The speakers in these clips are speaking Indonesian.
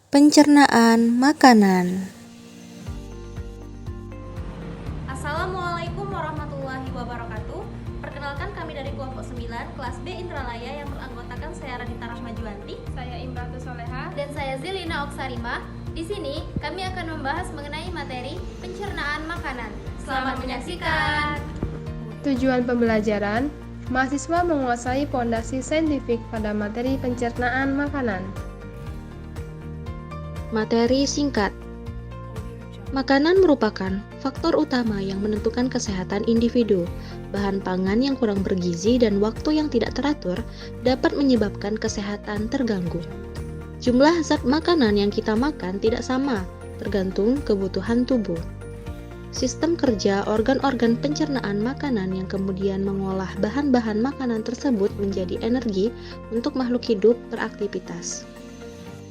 Pencernaan makanan. Assalamualaikum warahmatullahi wabarakatuh. Perkenalkan, kami dari kelompok 9 kelas B Indralaya yang beranggotakan saya Radita Rahmajuwanti, saya Imratus Soleha, dan saya Zilina Oksarima. Di sini kami akan membahas mengenai materi pencernaan makanan. Selamat menyaksikan. Tujuan pembelajaran, mahasiswa menguasai fondasi saintifik pada materi pencernaan makanan. Materi singkat. Makanan merupakan faktor utama yang menentukan kesehatan individu. Bahan pangan yang kurang bergizi dan waktu yang tidak teratur dapat menyebabkan kesehatan terganggu. Jumlah zat makanan yang kita makan tidak sama, tergantung kebutuhan tubuh. Sistem kerja organ-organ pencernaan makanan yang kemudian mengolah bahan-bahan makanan tersebut menjadi energi untuk makhluk hidup beraktivitas.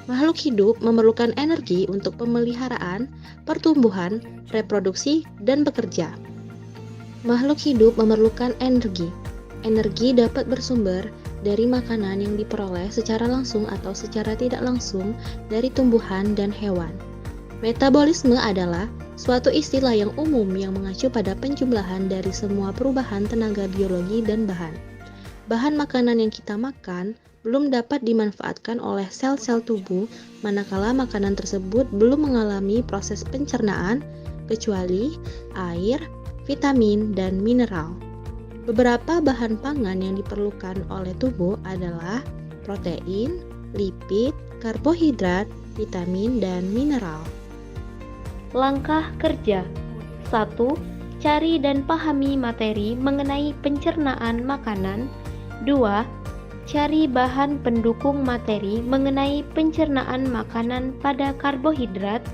Makhluk hidup memerlukan energi untuk pemeliharaan, pertumbuhan, reproduksi, dan bekerja. Makhluk hidup memerlukan energi. Energi dapat bersumber dari makanan yang diperoleh secara langsung atau secara tidak langsung dari tumbuhan dan hewan. Metabolisme adalah suatu istilah yang umum yang mengacu pada penjumlahan dari semua perubahan tenaga biologi dan bahan. Bahan makanan yang kita makan belum dapat dimanfaatkan oleh sel-sel tubuh manakala makanan tersebut belum mengalami proses pencernaan kecuali air, vitamin, dan mineral. Beberapa bahan pangan yang diperlukan oleh tubuh adalah protein, lipid, karbohidrat, vitamin, dan mineral. Langkah kerja 1. Cari dan pahami materi mengenai pencernaan makanan. 2. Cari bahan pendukung materi mengenai pencernaan makanan pada karbohidrat,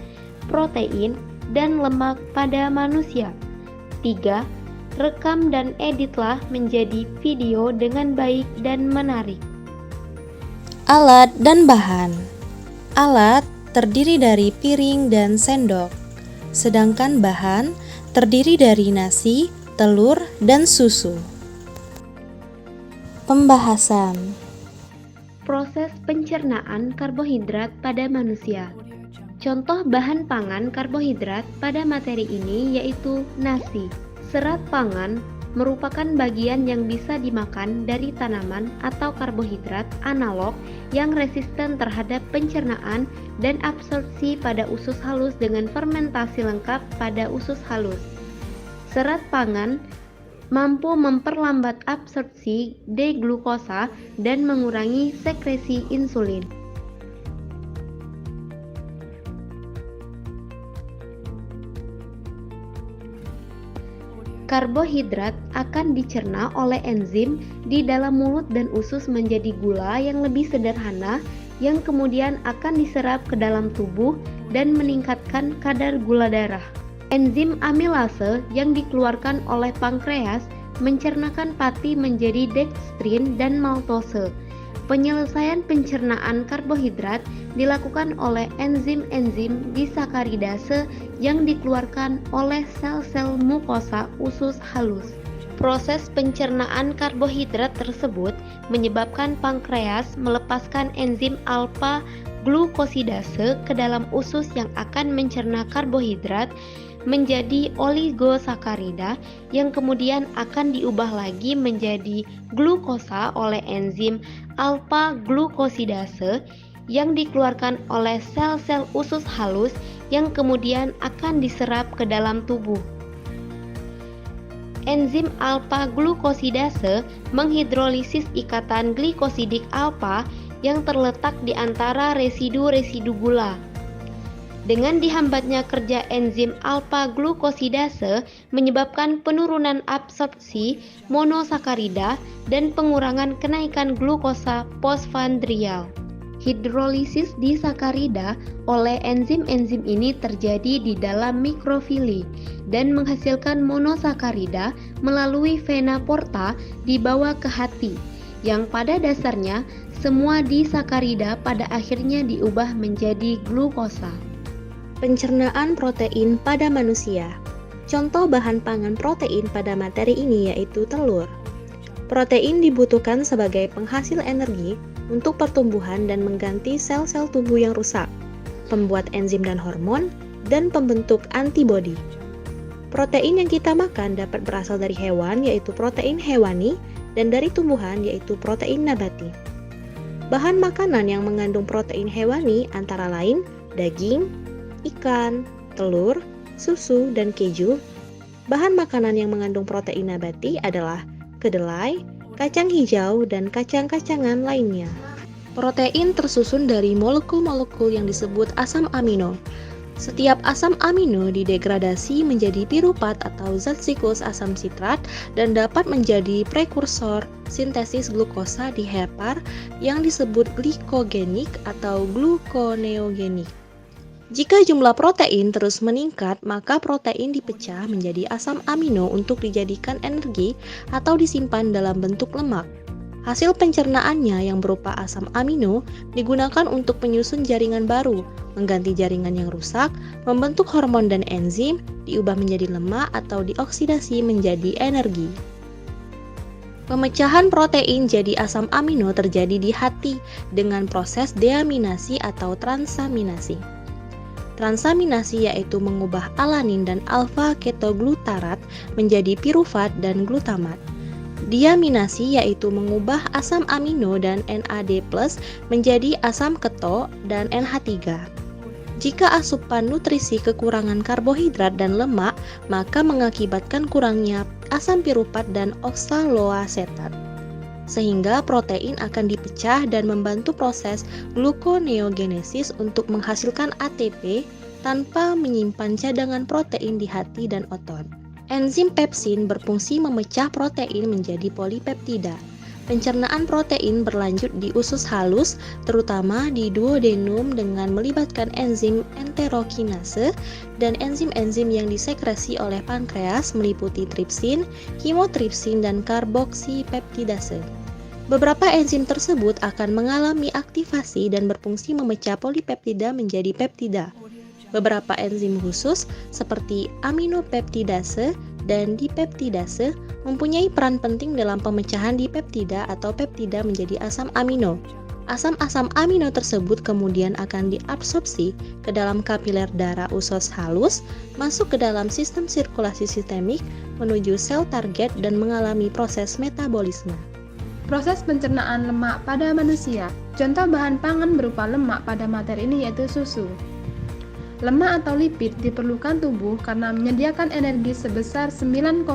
protein, dan lemak pada manusia. 3. Rekam dan editlah menjadi video dengan baik dan menarik. Alat dan bahan. Alat terdiri dari piring dan sendok, sedangkan bahan terdiri dari nasi, telur, dan susu. Pembahasan. Proses pencernaan karbohidrat pada manusia. Contoh bahan pangan karbohidrat pada materi ini yaitu nasi. Serat pangan merupakan bagian yang bisa dimakan dari tanaman atau karbohidrat analog yang resisten terhadap pencernaan dan absorpsi pada usus halus dengan fermentasi lengkap pada usus halus. Serat pangan mampu memperlambat absorpsi D-glukosa dan mengurangi sekresi insulin. Karbohidrat akan dicerna oleh enzim di dalam mulut dan usus menjadi gula yang lebih sederhana yang kemudian akan diserap ke dalam tubuh dan meningkatkan kadar gula darah. Enzim amilase yang dikeluarkan oleh pankreas mencernakan pati menjadi dekstrin dan maltose. Penyelesaian pencernaan karbohidrat dilakukan oleh enzim-enzim disakaridase yang dikeluarkan oleh sel-sel mukosa usus halus. Proses pencernaan karbohidrat tersebut menyebabkan pankreas melepaskan enzim alpha-glukosidase ke dalam usus yang akan mencerna karbohidrat menjadi oligosakarida yang kemudian akan diubah lagi menjadi glukosa oleh enzim alpha-glukosidase yang dikeluarkan oleh sel-sel usus halus yang kemudian akan diserap ke dalam tubuh. Enzim alpha-glukosidase menghidrolisis ikatan glikosidik alfa yang terletak di antara residu-residu gula. Dengan dihambatnya kerja enzim alpha-glukosidase menyebabkan penurunan absorpsi monosakarida dan pengurangan kenaikan glukosa postprandial. Hidrolisis disakarida oleh enzim-enzim ini terjadi di dalam mikrofili dan menghasilkan monosakarida melalui vena porta dibawa ke hati, yang pada dasarnya semua disakarida pada akhirnya diubah menjadi glukosa. Pencernaan protein pada manusia. Contoh bahan pangan protein pada materi ini yaitu telur. Protein dibutuhkan sebagai penghasil energi untuk pertumbuhan dan mengganti sel-sel tubuh yang rusak. pembuat enzim dan hormon, dan pembentuk antibodi. Protein yang kita makan dapat berasal dari hewan, yaitu protein hewani, dan dari tumbuhan, yaitu protein nabati. Bahan makanan yang mengandung protein hewani antara lain daging, ikan, telur, susu, dan keju. Bahan makanan yang mengandung protein nabati adalah kedelai, kacang hijau, dan kacang-kacangan lainnya. Protein tersusun dari molekul-molekul yang disebut asam amino. Setiap asam amino didegradasi menjadi piruvat atau zat siklus asam sitrat dan dapat menjadi prekursor sintesis glukosa di hepar yang disebut glikogenik atau gluconeogenik. Jika jumlah protein terus meningkat, maka protein dipecah menjadi asam amino untuk dijadikan energi atau disimpan dalam bentuk lemak. Hasil pencernaannya yang berupa asam amino digunakan untuk penyusun jaringan baru, mengganti jaringan yang rusak, membentuk hormon dan enzim, diubah menjadi lemak atau dioksidasi menjadi energi. Pemecahan protein jadi asam amino terjadi di hati dengan proses deaminasi atau transaminasi. Transaminasi yaitu mengubah alanin dan alfa-ketoglutarat menjadi piruvat dan glutamat. Diaminasi yaitu mengubah asam amino dan NAD+ menjadi asam keto dan NH3. Jika asupan nutrisi kekurangan karbohidrat dan lemak, maka mengakibatkan kurangnya asam piruvat dan oksaloasetat. Sehingga protein akan dipecah dan membantu proses gluconeogenesis untuk menghasilkan ATP tanpa menyimpan cadangan protein di hati dan otot. Enzim pepsin berfungsi memecah protein menjadi polipeptida. Pencernaan protein berlanjut di usus halus, terutama di duodenum dengan melibatkan enzim enterokinase dan enzim-enzim yang disekresi oleh pankreas meliputi tripsin, kimotripsin, dan karboksipeptidase. Beberapa enzim tersebut akan mengalami aktivasi dan berfungsi memecah polipeptida menjadi peptida. Beberapa enzim khusus seperti aminopeptidase dan dipeptidase mempunyai peran penting dalam pemecahan dipeptida atau peptida menjadi asam amino. Asam-asam amino tersebut kemudian akan diabsorpsi ke dalam kapiler darah usus halus, masuk ke dalam sistem sirkulasi sistemik menuju sel target dan mengalami proses metabolisme. Proses pencernaan lemak pada manusia. Contoh bahan pangan berupa lemak pada materi ini yaitu susu. Lemak atau lipid diperlukan tubuh karena menyediakan energi sebesar 9,3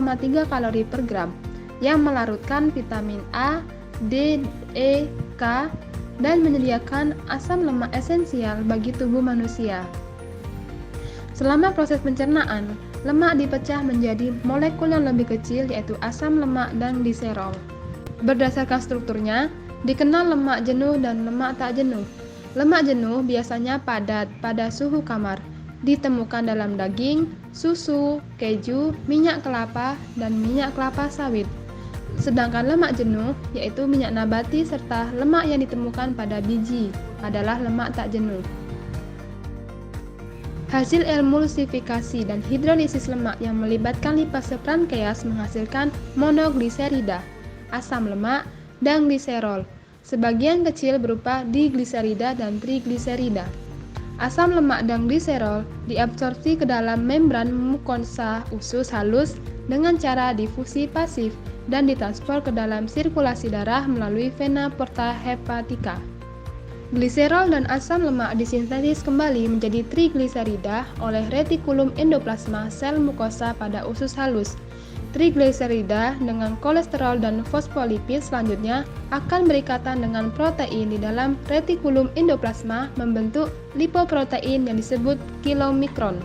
kalori per gram yang melarutkan vitamin A, D, E, K, dan menyediakan asam lemak esensial bagi tubuh manusia. Selama proses pencernaan, lemak dipecah menjadi molekul yang lebih kecil yaitu asam lemak dan gliserol. Berdasarkan strukturnya, dikenal lemak jenuh dan lemak tak jenuh. Lemak jenuh biasanya padat pada suhu kamar, ditemukan dalam daging, susu, keju, minyak kelapa, dan minyak kelapa sawit. Sedangkan lemak jenuh, yaitu minyak nabati serta lemak yang ditemukan pada biji, adalah lemak tak jenuh. Hasil emulsifikasi dan hidrolisis lemak yang melibatkan lipase pankreas menghasilkan monogliserida, asam lemak, dan gliserol. Sebagian kecil berupa digliserida dan trigliserida. Asam lemak dan gliserol diabsorpsi ke dalam membran mukosa usus halus dengan cara difusi pasif dan ditransfer ke dalam sirkulasi darah melalui vena porta hepatica. Gliserol dan asam lemak disintetis kembali menjadi trigliserida oleh retikulum endoplasma sel mukosa pada usus halus. Trigliserida dengan kolesterol dan fosfolipid selanjutnya akan berikatan dengan protein di dalam retikulum endoplasma membentuk lipoprotein yang disebut kilomikron.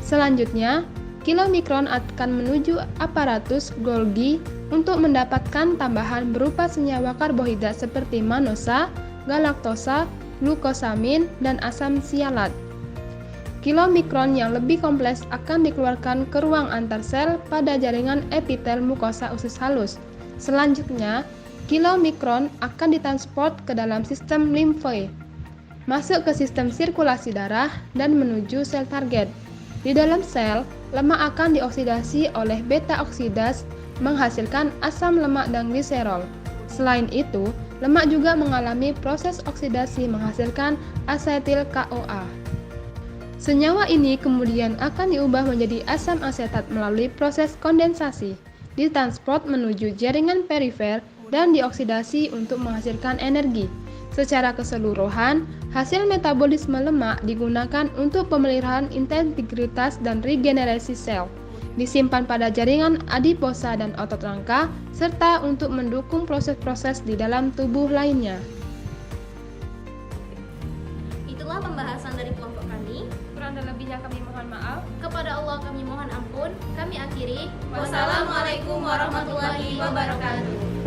Selanjutnya, kilomikron akan menuju aparatus Golgi untuk mendapatkan tambahan berupa senyawa karbohidrat seperti manosa, galaktosa, glukosamin, dan asam sialat. Kilomikron yang lebih kompleks akan dikeluarkan ke ruang antar sel pada jaringan epitel mukosa usus halus. Selanjutnya, kilomikron akan ditransport ke dalam sistem limfe, masuk ke sistem sirkulasi darah, dan menuju sel target. Di dalam sel, lemak akan dioksidasi oleh beta oksidase menghasilkan asam lemak dan gliserol. Selain itu, lemak juga mengalami proses oksidasi menghasilkan asetil CoA. Senyawa ini kemudian akan diubah menjadi asam asetat melalui proses kondensasi, ditransport menuju jaringan perifer, dan dioksidasi untuk menghasilkan energi. Secara keseluruhan, hasil metabolisme lemak digunakan untuk pemeliharaan integritas dan regenerasi sel, disimpan pada jaringan adiposa dan otot rangka, serta untuk mendukung proses-proses di dalam tubuh lainnya. Itulah pembahasan dari kelompok kami. Kurang dan lebihnya kami mohon maaf. Kepada Allah kami mohon ampun. Kami akhiri. Wassalamualaikum warahmatullahi wabarakatuh.